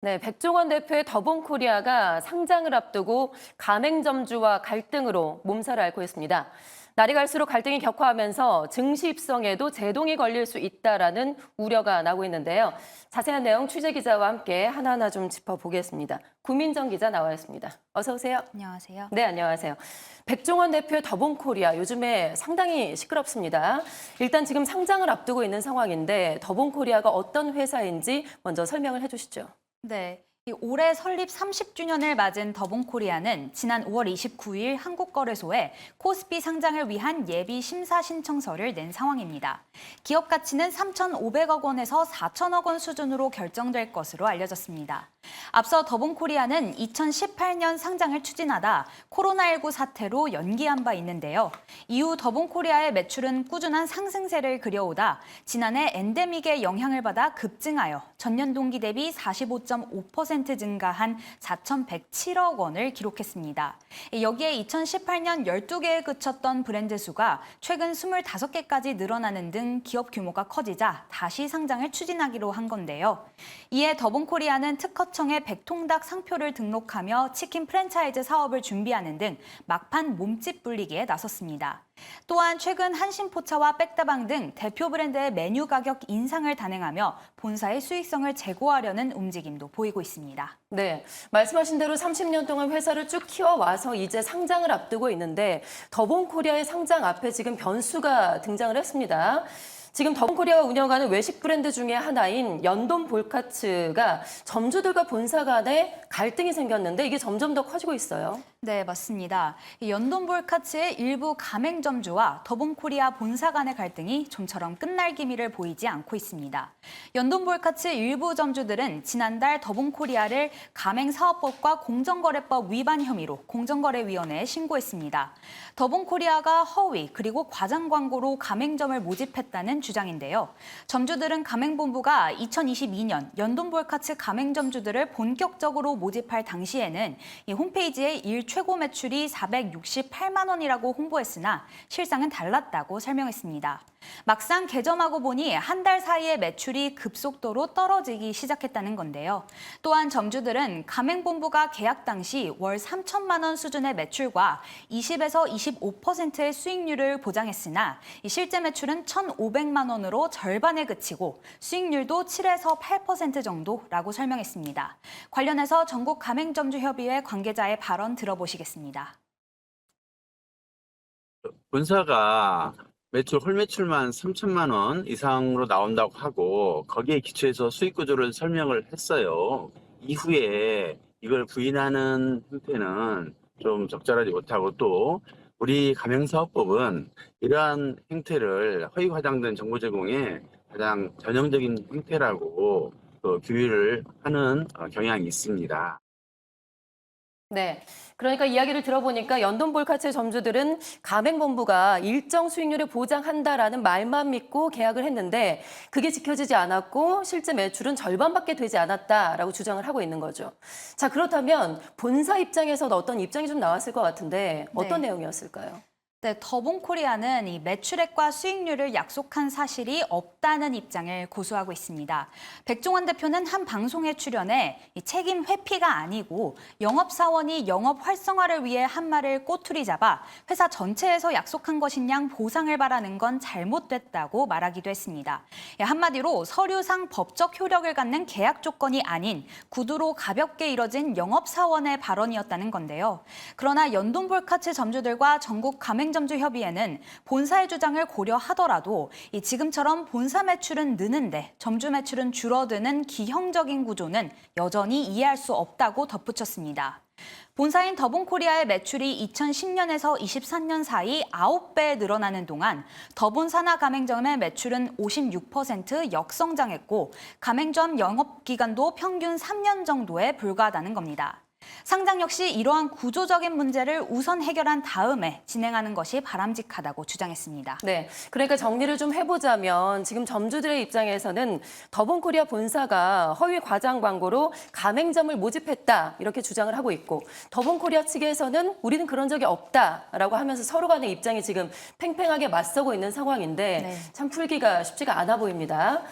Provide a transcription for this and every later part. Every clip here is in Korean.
네, 백종원 대표의 더본코리아가 상장을 앞두고 가맹점주와 갈등으로 몸살을 앓고 있습니다. 날이 갈수록 갈등이 격화하면서 증시 입성에도 제동이 걸릴 수 있다라는 우려가 나오고 있는데요. 자세한 내용 취재 기자와 함께 하나하나 좀 짚어보겠습니다. 구민정 기자 나와 있습니다. 어서 오세요. 안녕하세요. 네, 안녕하세요. 백종원 대표의 더본코리아 요즘에 상당히 시끄럽습니다. 일단 지금 상장을 앞두고 있는 상황인데 더본코리아가 어떤 회사인지 먼저 설명을 해주시죠. 네. 올해 설립 30주년을 맞은 더본코리아는 지난 5월 29일 한국거래소에 코스피 상장을 위한 예비 심사 신청서를 낸 상황입니다. 기업 가치는 3,500억 원에서 4천억 원 수준으로 결정될 것으로 알려졌습니다. 앞서 더본코리아는 2018년 상장을 추진하다 코로나19 사태로 연기한 바 있는데요. 이후 더본코리아의 매출은 꾸준한 상승세를 그려오다 지난해 엔데믹의 영향을 받아 급증하여 전년 동기 대비 45.5% 증가한 4,107억 원을 기록했습니다. 여기에 2018년 12개에 그쳤던 브랜드 수가 최근 25개까지 늘어나는 등 기업 규모가 커지자 다시 상장을 추진하기로 한 건데요. 이에 더본코리아는 특허청에 백통닭 상표를 등록하며 치킨 프랜차이즈 사업을 준비하는 등 막판 몸집 불리기에 나섰습니다. 또한 최근 한신포차와 백다방 등 대표 브랜드의 메뉴 가격 인상을 단행하며 본사의 수익성을 제고하려는 움직임도 보이고 있습니다. 네, 말씀하신 대로 30년 동안 회사를 쭉 키워와서 이제 상장을 앞두고 있는데 더본코리아의 상장 앞에 지금 변수가 등장을 했습니다. 지금 더본코리아가 운영하는 외식 브랜드 중에 하나인 연돈 볼카츠가 점주들과 본사 간에 갈등이 생겼는데 이게 점점 더 커지고 있어요. 네, 맞습니다. 연돈 볼카츠의 일부 가맹점주와 더본코리아 본사 간의 갈등이 좀처럼 끝날 기미를 보이지 않고 있습니다. 연돈 볼카츠 일부 점주들은 지난달 더본코리아를 가맹사업법과 공정거래법 위반 혐의로 공정거래위원회에 신고했습니다. 더본코리아가 허위 그리고 과장 광고로 가맹점을 모집했다는 주장인데요. 점주들은 가맹본부가 2022년 연돈 볼카츠 가맹점주들을 본격적으로 모집할 당시에는 이 홈페이지에 일 최고 매출이 468만 원이라고 홍보했으나 실상은 달랐다고 설명했습니다. 막상 개점하고 보니 한 달 사이에 매출이 급속도로 떨어지기 시작했다는 건데요. 또한 점주들은 가맹본부가 계약 당시 월 3천만 원 수준의 매출과 20에서 25%의 수익률을 보장했으나 실제 매출은 1,500만 원으로 절반에 그치고 수익률도 7에서 8% 정도라고 설명했습니다. 관련해서 전국 가맹점주협의회 관계자의 발언 들어보시겠습니다. 본사가 매출 홀 매출만 3천만 원 이상으로 나온다고 하고 거기에 기초해서 수익 구조를 설명을 했어요. 이후에 이걸 부인하는 형태는 좀 적절하지 못하고 또 우리 가맹사업법은 이러한 행태를 허위 과장된 정보 제공의 가장 전형적인 행태라고 규율을 하는 경향이 있습니다. 네, 그러니까 이야기를 들어보니까 연돈볼카츠의 점주들은 가맹본부가 일정 수익률을 보장한다라는 말만 믿고 계약을 했는데 그게 지켜지지 않았고 실제 매출은 절반밖에 되지 않았다라고 주장을 하고 있는 거죠. 자, 그렇다면 본사 입장에서도 어떤 입장이 좀 나왔을 것 같은데 어떤 내용이었을까요? 네, 더본코리아는 이 매출액과 수익률을 약속한 사실이 없다는 입장을 고수하고 있습니다. 백종원 대표는 한 방송에 출연해 이 책임 회피가 아니고 영업사원이 영업 활성화를 위해 한 말을 꼬투리 잡아 회사 전체에서 약속한 것인 양 보상을 바라는 건 잘못됐다고 말하기도 했습니다. 한마디로 서류상 법적 효력을 갖는 계약 조건이 아닌 구두로 가볍게 이뤄진 영업사원의 발언이었다는 건데요. 그러나 연돈볼카츠 점주들과 전국 가맹 점주 협의회는 본사의 주장을 고려하더라도 지금처럼 본사 매출은 느는데 점주 매출은 줄어드는 기형적인 구조는 여전히 이해할 수 없다고 덧붙였습니다. 본사인 더본코리아의 매출이 2010년에서 23년 사이 9배 늘어나는 동안 더본 산하 가맹점의 매출은 56% 역성장했고 가맹점 영업기간도 평균 3년 정도에 불과하다는 겁니다. 상장 역시 이러한 구조적인 문제를 우선 해결한 다음에 진행하는 것이 바람직하다고 주장했습니다. 네, 그러니까 정리를 좀 해보자면 지금 점주들의 입장에서는 더본코리아 본사가 허위 과장 광고로 가맹점을 모집했다 이렇게 주장을 하고 있고 더본코리아 측에서는 우리는 그런 적이 없다라고 하면서 서로 간의 입장이 지금 팽팽하게 맞서고 있는 상황인데 참 풀기가 쉽지가 않아 보입니다.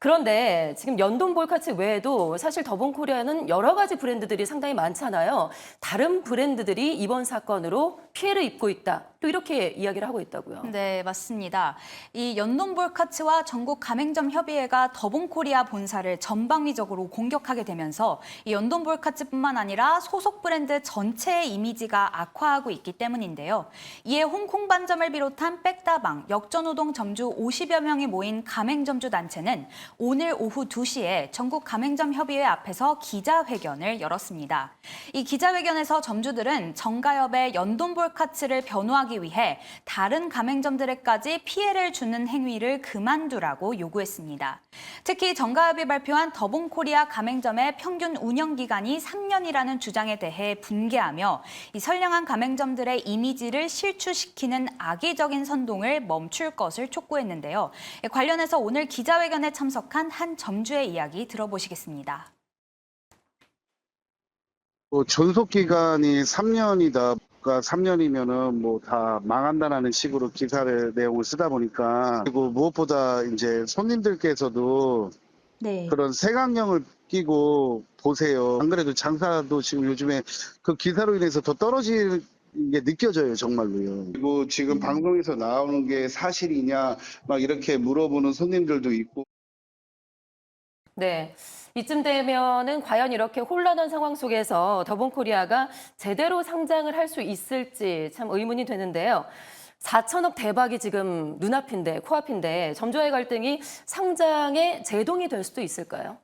그런데 지금 연돈볼카츠 외에도 사실 더본코리아는 여러 가지 브랜드들이 상당히 많잖아요. 다른 브랜드들이 이번 사건으로 피해를 입고 있다. 또 이렇게 이야기를 하고 있다고요. 네, 맞습니다. 이 연돈볼카츠와 전국 가맹점 협의회가 더본코리아 본사를 전방위적으로 공격하게 되면서 이 연돈볼카츠뿐만 아니라 소속 브랜드 전체의 이미지가 악화하고 있기 때문인데요. 이에 홍콩 반점을 비롯한 백다방, 역전우동 점주 50여 명이 모인 가맹점주 단체는 오늘 오후 2시에 전국 가맹점 협의회 앞에서 기자회견을 열었습니다. 이 기자회견에서 점주들은 정가협의 연돈볼카츠를 변호하기 위해 다른 가맹점들에까지 피해를 주는 행위를 그만두라고 요구했습니다. 특히 정가협이 발표한 더본코리아 가맹점의 평균 운영 기간이 3년이라는 주장에 대해 분개하며 이 선량한 가맹점들의 이미지를 실추시키는 악의적인 선동을 멈출 것을 촉구했는데요. 관련해서 오늘 기자회견에 참석한 한 점주의 이야기 들어보시겠습니다. 존속 기간이 3년이다. 그러니까 3년이면은 뭐 다 망한다라는 식으로 기사를 내용을 쓰다 보니까, 그리고 무엇보다 이제 손님들께서도 네. 그런 색안경을 끼고 보세요. 안 그래도 장사도 지금 요즘에 그 기사로 인해서 더 떨어지는 게 느껴져요, 정말로요. 그리고 지금 방송에서 나오는 게 사실이냐 막 이렇게 물어보는 손님들도 있고. 네. 이쯤 되면은 과연 이렇게 혼란한 상황 속에서 더본코리아가 제대로 상장을 할 수 있을지 참 의문이 되는데요. 4천억 대박이 지금 눈앞인데, 코앞인데 점주와의 갈등이 상장에 제동이 될 수도 있을까요?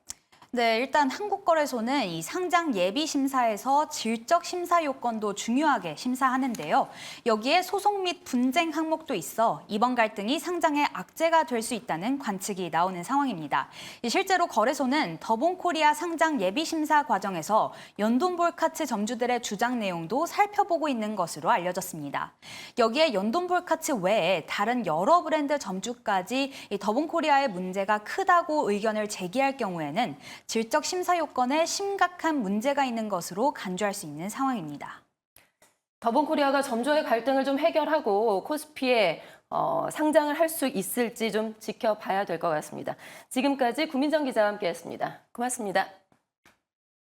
네, 일단 한국거래소는 이 상장 예비 심사에서 질적 심사 요건도 중요하게 심사하는데요. 여기에 소송 및 분쟁 항목도 있어 이번 갈등이 상장의 악재가 될 수 있다는 관측이 나오는 상황입니다. 실제로 거래소는 더본코리아 상장 예비 심사 과정에서 연돈볼카츠 점주들의 주장 내용도 살펴보고 있는 것으로 알려졌습니다. 여기에 연돈볼카츠 외에 다른 여러 브랜드 점주까지 이 더본코리아의 문제가 크다고 의견을 제기할 경우에는 질적 심사 요건에 심각한 문제가 있는 것으로 간주할 수 있는 상황입니다. 더본코리아가 점주와의 갈등을 좀 해결하고 코스피에 상장을 할 수 있을지 좀 지켜봐야 될 것 같습니다. 지금까지 구민정 기자와 함께했습니다. 고맙습니다.